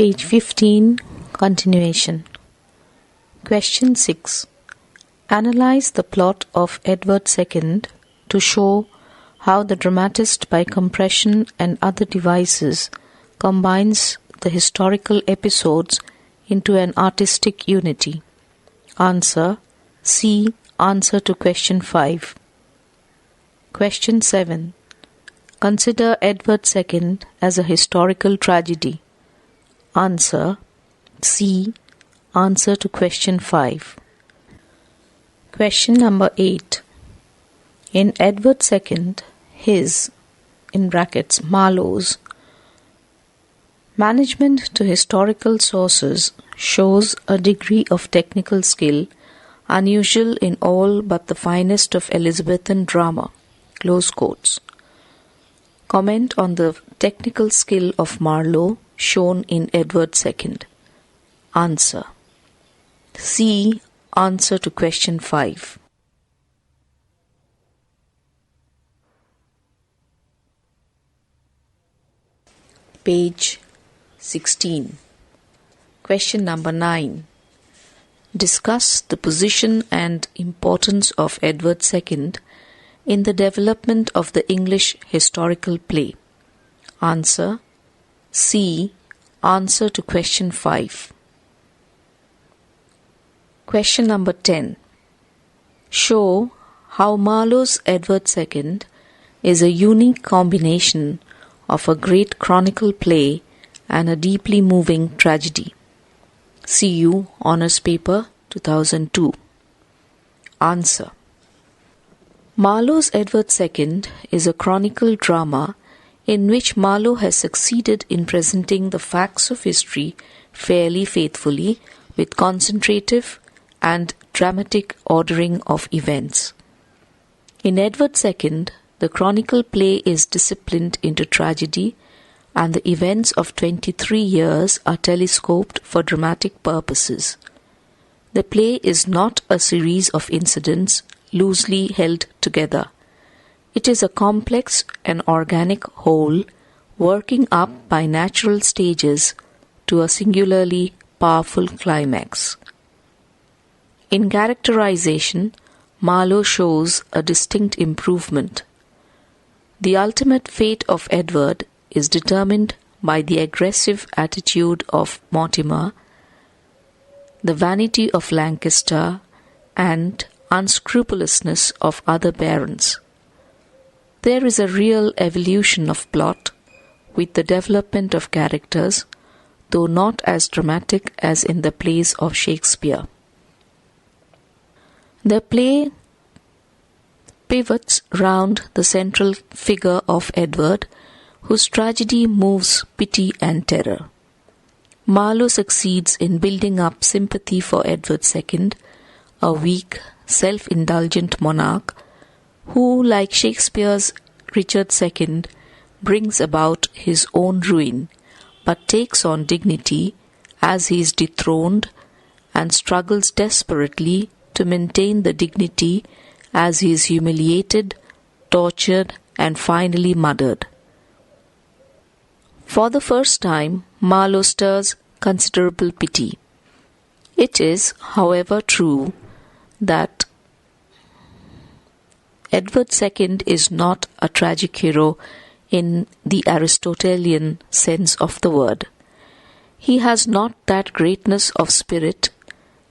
Page 15, continuation. Question 6. Analyze the plot of Edward II to show how the dramatist by compression and other devices combines the historical episodes into an artistic unity. Answer. See answer to question 5. Question 7. Consider Edward II as a historical tragedy. Answer. See answer to question 5. Question number 8. In Edward II, his, in brackets, Marlowe's, management to historical sources shows a degree of technical skill unusual in all but the finest of Elizabethan drama. Close quotes. Comment on the technical skill of Marlowe shown in Edward II. Answer. See answer to question 5. Page 16. Question number 9. Discuss the position and importance of Edward II in the development of the English historical play. Answer. See answer to question 5. Question number 10. Show how Marlowe's Edward II is a unique combination of a great chronicle play and a deeply moving tragedy. CU Honours Paper 2002. Answer. Marlowe's Edward II is a chronicle drama in which Marlowe has succeeded in presenting the facts of history fairly faithfully with concentrative and dramatic ordering of events. In Edward II, the chronicle play is disciplined into tragedy, and the events of 23 years are telescoped for dramatic purposes. The play is not a series of incidents loosely held together. It is a complex and organic whole, working up by natural stages to a singularly powerful climax. In characterization, Marlowe shows a distinct improvement. The ultimate fate of Edward is determined by the aggressive attitude of Mortimer, the vanity of Lancaster, and unscrupulousness of other barons. There is a real evolution of plot, with the development of characters, though not as dramatic as in the plays of Shakespeare. The play pivots round the central figure of Edward, whose tragedy moves pity and terror. Marlowe succeeds in building up sympathy for Edward II, a weak, self-indulgent monarch who, like Shakespeare's Richard II, brings about his own ruin, but takes on dignity as he is dethroned and struggles desperately to maintain the dignity as he is humiliated, tortured, and finally murdered. For the first time, Marlowe stirs considerable pity. It is, however, true that Edward II is not a tragic hero in the Aristotelian sense of the word. He has not that greatness of spirit,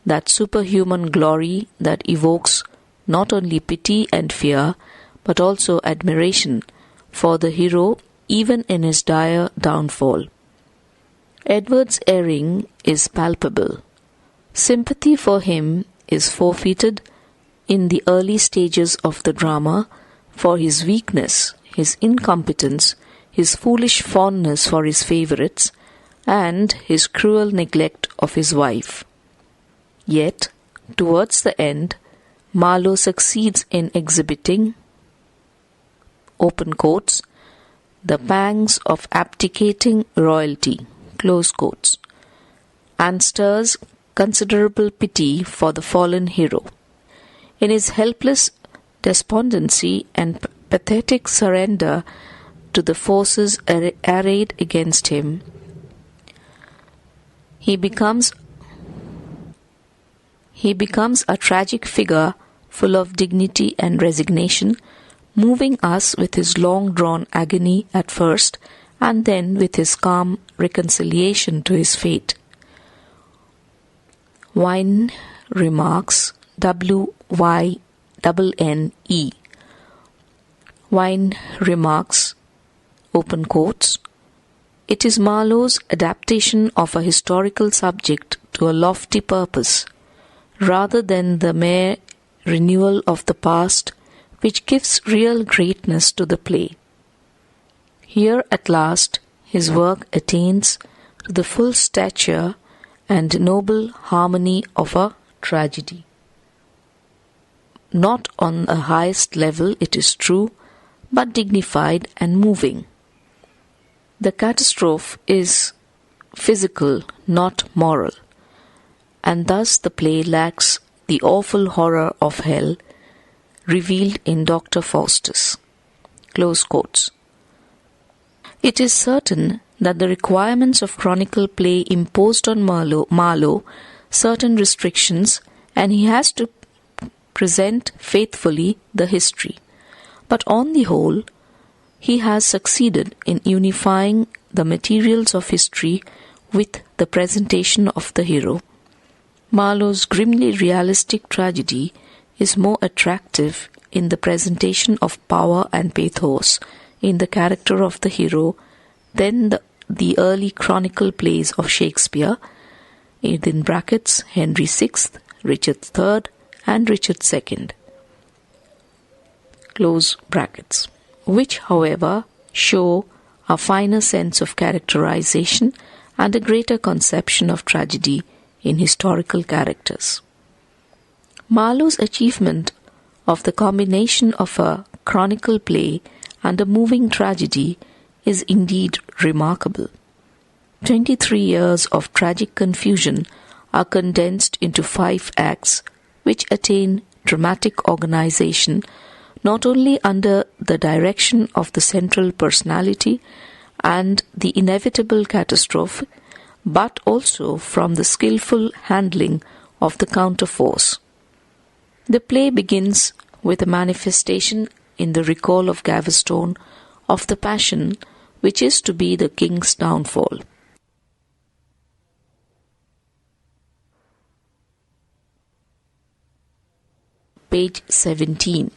that superhuman glory that evokes not only pity and fear, but also admiration for the hero even in his dire downfall. Edward's erring is palpable. Sympathy for him is forfeited in the early stages of the drama for his weakness, his incompetence, his foolish fondness for his favourites, and his cruel neglect of his wife. Yet, towards the end, Marlowe succeeds in exhibiting, open quotes, the pangs of abdicating royalty, close quotes, and stirs considerable pity for the fallen hero. In his helpless despondency and pathetic surrender to the forces arrayed against him, He becomes a tragic figure full of dignity and resignation, moving us with his long-drawn agony at first and then with his calm reconciliation to his fate. Wynne remarks, W-Y-N-N-E. Wynne remarks, open quotes, "It is Marlowe's adaptation of a historical subject to a lofty purpose, rather than the mere renewal of the past, which gives real greatness to the play. Here at last his work attains to the full stature and noble harmony of a tragedy. Not on the highest level, it is true, but dignified and moving. The catastrophe is physical, not moral, and thus the play lacks the awful horror of hell revealed in Dr. Faustus." Close quotes. It is certain that the requirements of chronicle play imposed on Marlowe certain restrictions, and he has to present faithfully the history. But on the whole, he has succeeded in unifying the materials of history with the presentation of the hero. Marlowe's grimly realistic tragedy is more attractive in the presentation of power and pathos in the character of the hero than the early chronicle plays of Shakespeare, in brackets Henry VI, Richard III, and Richard II, close brackets, which, however, show a finer sense of characterization and a greater conception of tragedy in historical characters. Marlowe's achievement of the combination of a chronicle play and a moving tragedy is indeed remarkable. 23 years of tragic confusion are condensed into 5 acts which attain dramatic organization not only under the direction of the central personality and the inevitable catastrophe, but also from the skillful handling of the counterforce. The play begins with a manifestation in the recall of Gaveston of the passion which is to be the king's downfall. Page 17.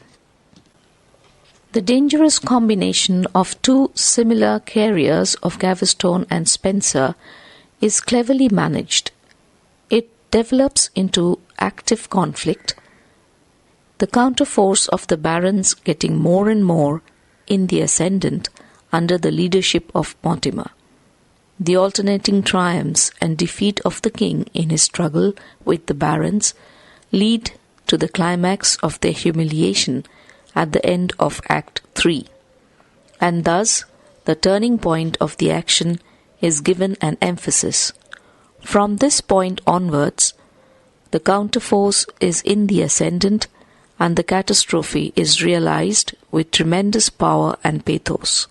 The dangerous combination of two similar carriers of Gaveston and Spencer is cleverly managed. It develops into active conflict, the counterforce of the barons getting more and more in the ascendant under the leadership of Mortimer. The alternating triumphs and defeat of the king in his struggle with the barons lead to the climax of their humiliation at the end of Act 3, and thus the turning point of the action is given an emphasis. From this point onwards, the counterforce is in the ascendant and the catastrophe is realized with tremendous power and pathos.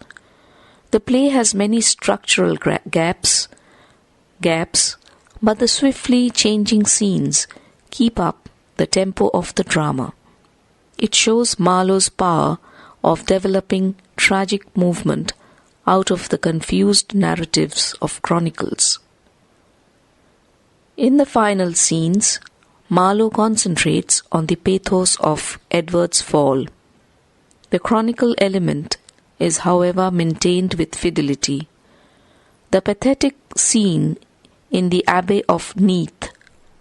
The play has many structural gaps, but the swiftly changing scenes keep up the tempo of the drama. It shows Marlowe's power of developing tragic movement out of the confused narratives of chronicles. In the final scenes, Marlowe concentrates on the pathos of Edward's fall. The chronicle element is, however, maintained with fidelity. The pathetic scene in the Abbey of Neath,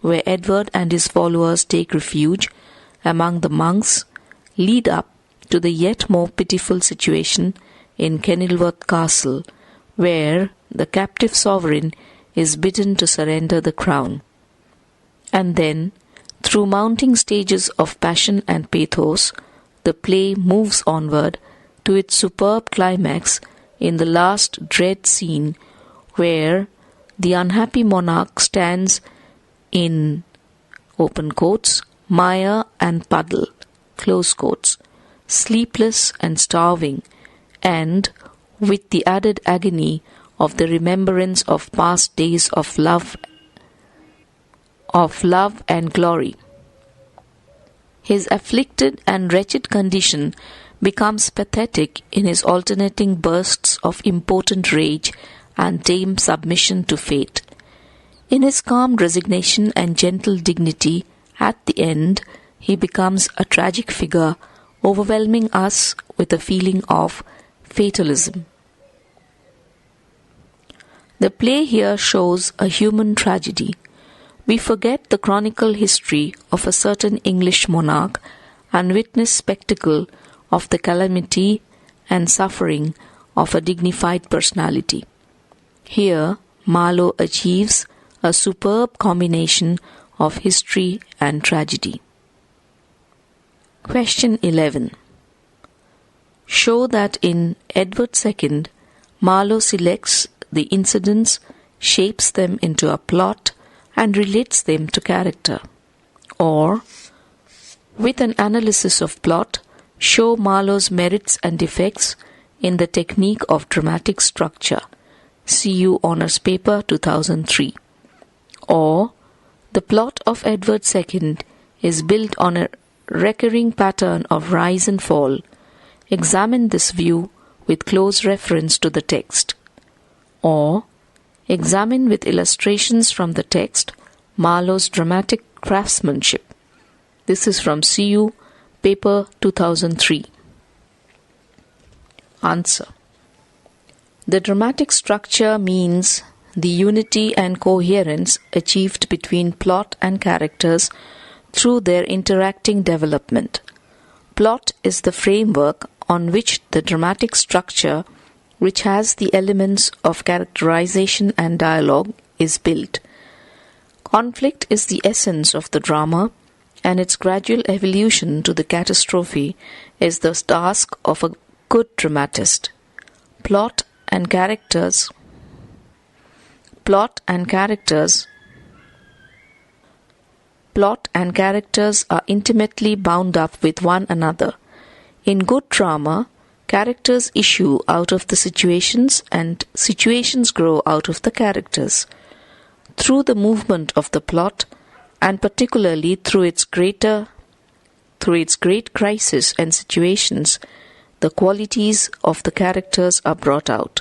where Edward and his followers take refuge among the monks, lead up to the yet more pitiful situation in Kenilworth Castle, where the captive sovereign is bidden to surrender the crown. And then, through mounting stages of passion and pathos, the play moves onward to its superb climax in the last dread scene, where the unhappy monarch stands in, open quotes, mire and puddle, close quotes, sleepless and starving, and with the added agony of the remembrance of past days of love of love and glory. His afflicted and wretched condition becomes pathetic in his alternating bursts of impotent rage and tame submission to fate. In his calm resignation and gentle dignity, at the end, he becomes a tragic figure, overwhelming us with a feeling of fatalism. The play here shows a human tragedy. We forget the chronicle history of a certain English monarch and witness spectacle of the calamity and suffering of a dignified personality. Here, Marlowe achieves a superb combination of history and tragedy. Question 11. Show that in Edward II, Marlowe selects the incidents, shapes them into a plot, and relates them to character. Or, with an analysis of plot, show Marlowe's merits and defects in the technique of dramatic structure. CU Honours Paper 2003. Or, the plot of Edward II is built on a recurring pattern of rise and fall. Examine this view with close reference to the text. Or, examine with illustrations from the text Marlowe's dramatic craftsmanship. This is from CU Paper 2003. Answer. The dramatic structure means the unity and coherence achieved between plot and characters through their interacting development. Plot is the framework on which the dramatic structure, which has the elements of characterization and dialogue, is built. Conflict is the essence of the drama, and its gradual evolution to the catastrophe is the task of a good dramatist. Plot and characters are intimately bound up with one another. In good drama, characters issue out of the situations and situations grow out of the characters. Through the movement of the plot, and particularly through its great crisis and situations, the qualities of the characters are brought out.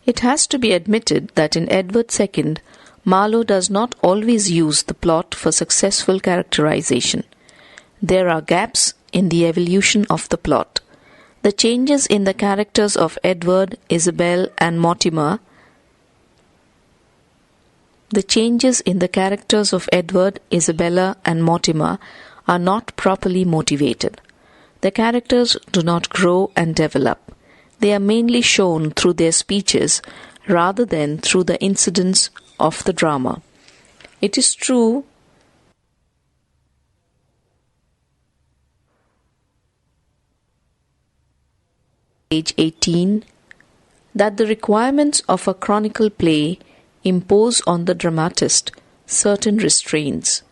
It has to be admitted that in Edward II, Marlowe does not always use the plot for successful characterization. There are gaps in the evolution of the plot. The changes in the characters of Edward, Isabel, and Mortimer are not properly motivated. The characters do not grow and develop. They are mainly shown through their speeches rather than through the incidents of the drama. It is true page 18 that the requirements of a chronicle play impose on the dramatist certain restraints.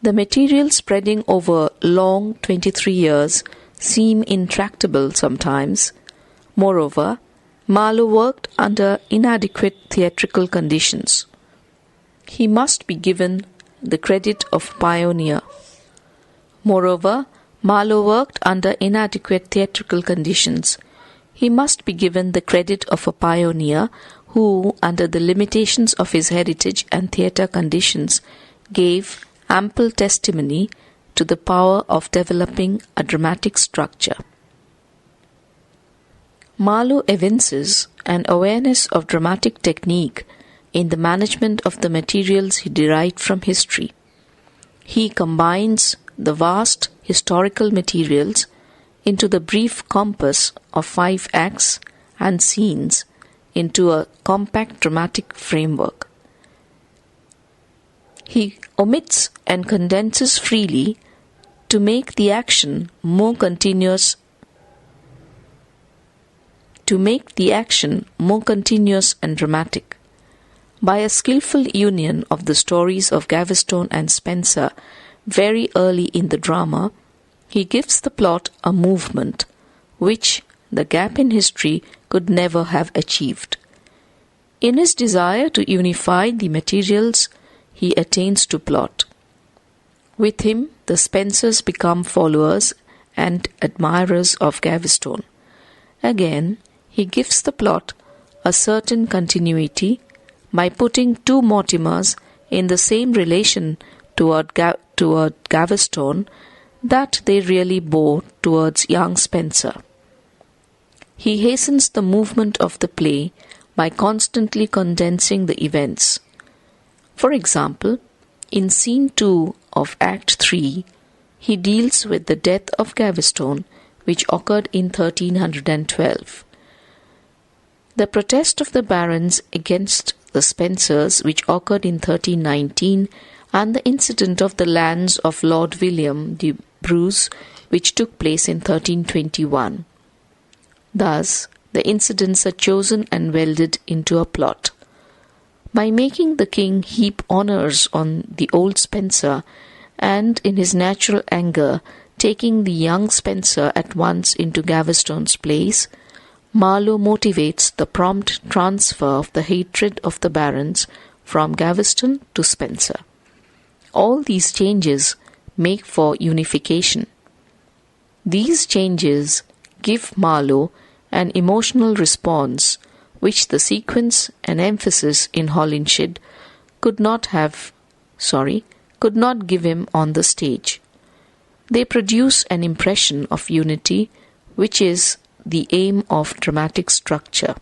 The material spreading over long 23 years seem intractable sometimes. Moreover, Marlowe worked under inadequate theatrical conditions. He must be given the credit of pioneer. He must be given the credit of a pioneer who, under the limitations of his heritage and theatre conditions, gave ample testimony to the power of developing a dramatic structure. Marlowe evinces an awareness of dramatic technique in the management of the materials he derived from history. He combines the vast historical materials into the brief compass of 5 acts and scenes into a compact dramatic framework. He omits and condenses freely to make the action more continuous and dramatic. By a skillful union of the stories of Gaveston and Spencer very early in the drama, he gives the plot a movement which the gap in history could never have achieved. In his desire to unify the materials, he attains to plot. With him, the Spencers become followers and admirers of Gaveston. Again, he gives the plot a certain continuity by putting two Mortimers in the same relation toward Gaveston that they really bore towards young Spencer. He hastens the movement of the play by constantly condensing the events. For example, in Scene 2 of Act 3, he deals with the death of Gaveston, which occurred in 1312. The protest of the barons against the Spencers, which occurred in 1319, and the incident of the lands of Lord William de Bruce, which took place in 1321. Thus, the incidents are chosen and welded into a plot. By making the king heap honours on the old Spencer, and in his natural anger taking the young Spencer at once into Gaveston's place, Marlowe motivates the prompt transfer of the hatred of the barons from Gaveston to Spencer. All these changes make for unification. These changes give Marlowe an emotional response which the sequence and emphasis in Holinshed could not give him on the stage. They produce an impression of unity, which is the aim of dramatic structure.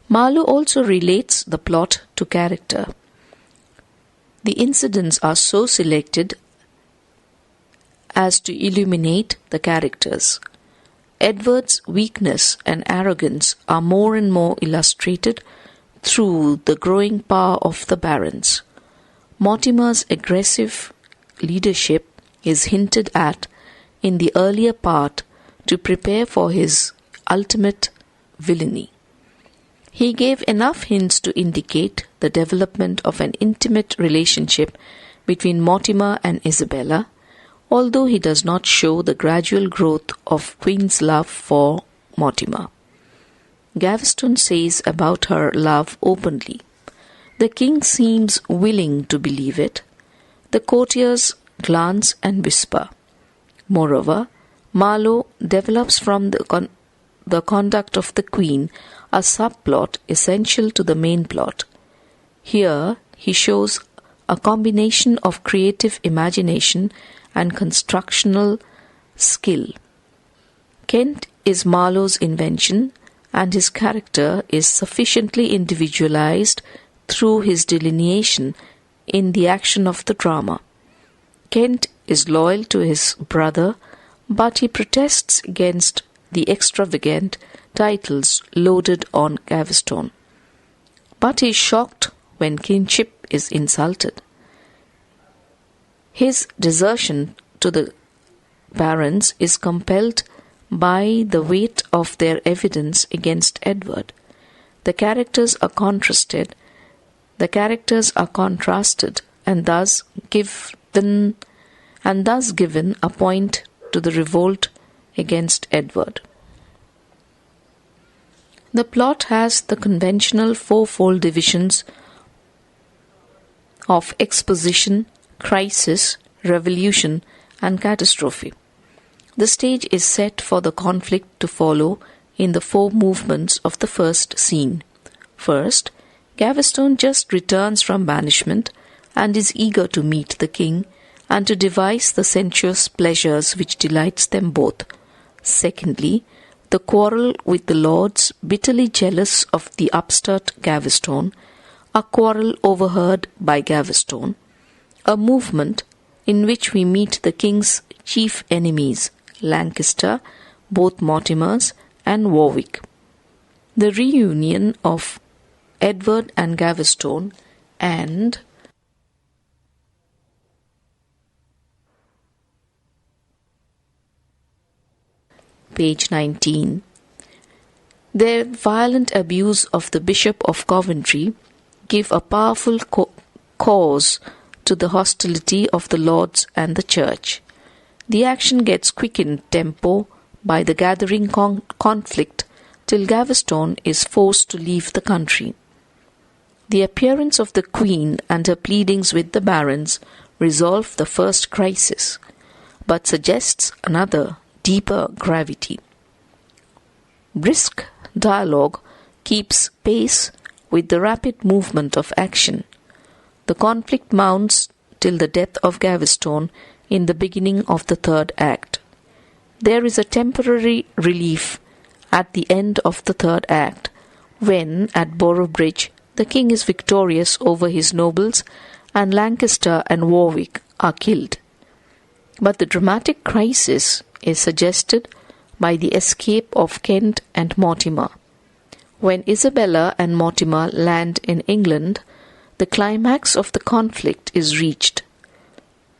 Marlowe also relates the plot to character. The incidents are so selected as to illuminate the characters. Edward's weakness and arrogance are more and more illustrated through the growing power of the barons. Mortimer's aggressive leadership is hinted at in the earlier part to prepare for his ultimate villainy. He gave enough hints to indicate the development of an intimate relationship between Mortimer and Isabella, although he does not show the gradual growth of Queen's love for Mortimer. Gaveston says about her love openly. The king seems willing to believe it. The courtiers glance and whisper. Moreover, Marlowe develops from the conduct of the Queen a subplot essential to the main plot. Here he shows a combination of creative imagination and constructional skill. Kent is Marlowe's invention, and his character is sufficiently individualized through his delineation in the action of the drama. Kent is loyal to his brother, but he protests against the extravagant titles loaded on Gaveston. But he is shocked when kinship is insulted. His desertion to the barons is compelled by the weight of their evidence against Edward. The characters are contrasted, and thus given a point to the revolt against Edward. The plot has the conventional fourfold divisions of exposition, crisis, revolution, and catastrophe. The stage is set for the conflict to follow in the four movements of the first scene. First, Gaveston just returns from banishment and is eager to meet the king and to devise the sensuous pleasures which delights them both. Secondly, the quarrel with the lords, bitterly jealous of the upstart Gaveston, a quarrel overheard by Gaveston, a movement in which we meet the king's chief enemies, Lancaster, both Mortimers, and Warwick. The reunion of Edward and Gaveston, and page 19. Their violent abuse of the Bishop of Coventry give a powerful cause to the hostility of the lords and the church. The action gets quickened tempo by the gathering conflict till Gaveston is forced to leave the country. The appearance of the Queen and her pleadings with the barons resolve the first crisis, but suggests another, deeper gravity. Brisk dialogue keeps pace with the rapid movement of action. The conflict mounts till the death of Gaveston in the beginning of the third act. There is a temporary relief at the end of the third act, when, at Boroughbridge, the king is victorious over his nobles and Lancaster and Warwick are killed. But the dramatic crisis is suggested by the escape of Kent and Mortimer. When Isabella and Mortimer land in England, the climax of the conflict is reached.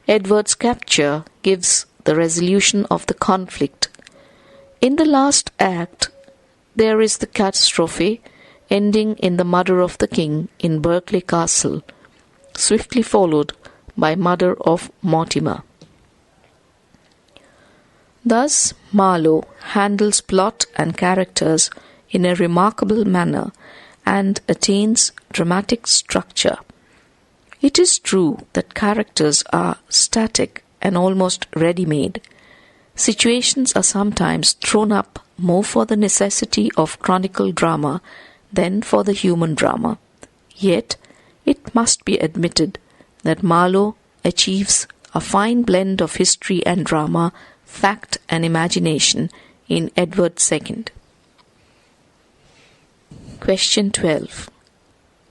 Edward's capture gives the resolution of the conflict. In the last act, there is the catastrophe ending in the murder of the king in Berkeley Castle, swiftly followed by murder of Mortimer. Thus, Marlowe handles plot and characters in a remarkable manner and attains dramatic structure. It is true that characters are static and almost ready-made. Situations are sometimes thrown up more for the necessity of chronicle drama than for the human drama. Yet, it must be admitted that Marlowe achieves a fine blend of history and drama, fact and imagination in Edward II. Question 12.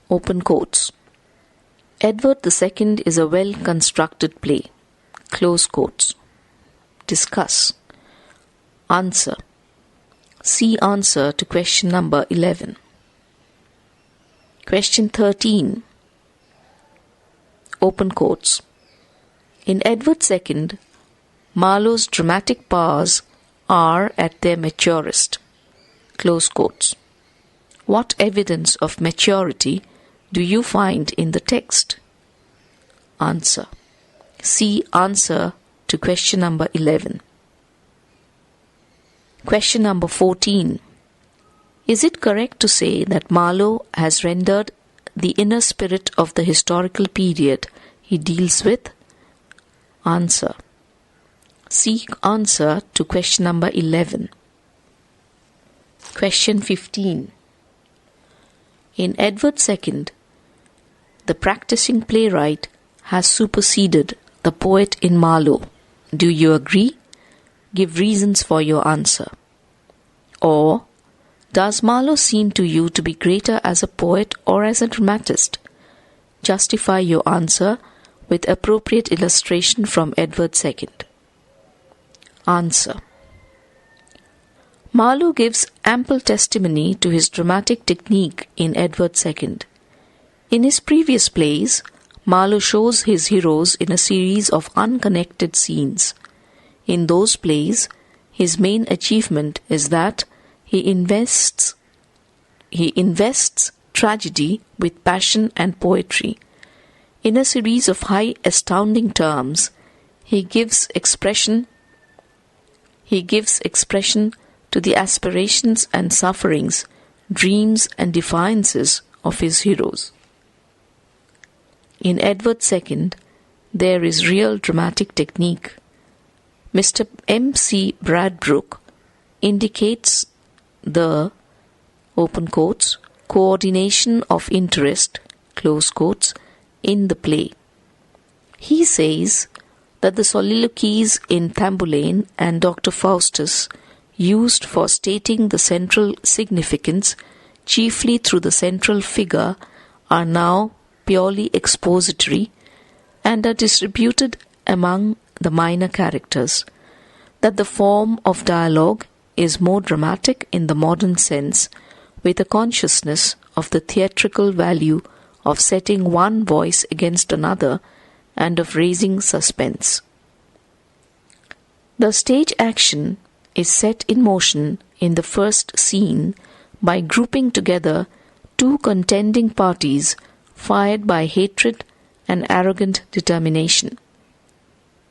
Open quotes. Edward II is a well-constructed play. Close quotes. Discuss. Answer. See answer to question number 11. Question 13. Open quotes. In Edward II, Marlowe's dramatic powers are at their maturest. Close quotes. What evidence of maturity do you find in the text? Answer. See answer to question number 11. Question number 14. Is it correct to say that Marlowe has rendered the inner spirit of the historical period he deals with? Answer. See answer to question number 11. Question 15. In Edward II, the practicing playwright has superseded the poet in Marlowe. Do you agree? Give reasons for your answer. Or, does Marlowe seem to you to be greater as a poet or as a dramatist? Justify your answer with appropriate illustration from Edward II. Answer. Marlowe gives ample testimony to his dramatic technique in Edward II. In his previous plays, Marlowe shows his heroes in a series of unconnected scenes. In those plays, his main achievement is that he invests tragedy with passion and poetry. In a series of high astounding terms, he gives expression to the aspirations and sufferings, dreams and defiances of his heroes. In Edward II, there is real dramatic technique. Mr. M.C. Bradbrook indicates the, open quotes, coordination of interest, close quotes, in the play. He says that the soliloquies in Tamburlaine and Dr. Faustus, used for stating the central significance, chiefly through the central figure, are now purely expository and are distributed among the minor characters, that the form of dialogue is more dramatic in the modern sense, with a consciousness of the theatrical value of setting one voice against another and of raising suspense. The stage action is set in motion in the first scene by grouping together two contending parties fired by hatred and arrogant determination.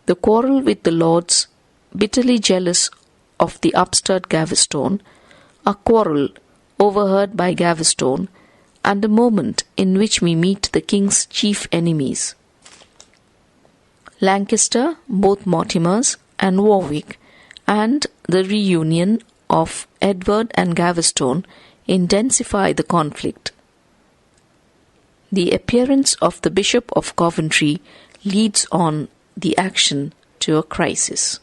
The quarrel with the lords, bitterly jealous of the upstart Gaveston, a quarrel overheard by Gaveston, and a moment in which we meet the king's chief enemies. Lancaster, both Mortimers, and Warwick, and the reunion of Edward and Gaveston intensify the conflict. The appearance of the Bishop of Coventry leads on the action to a crisis.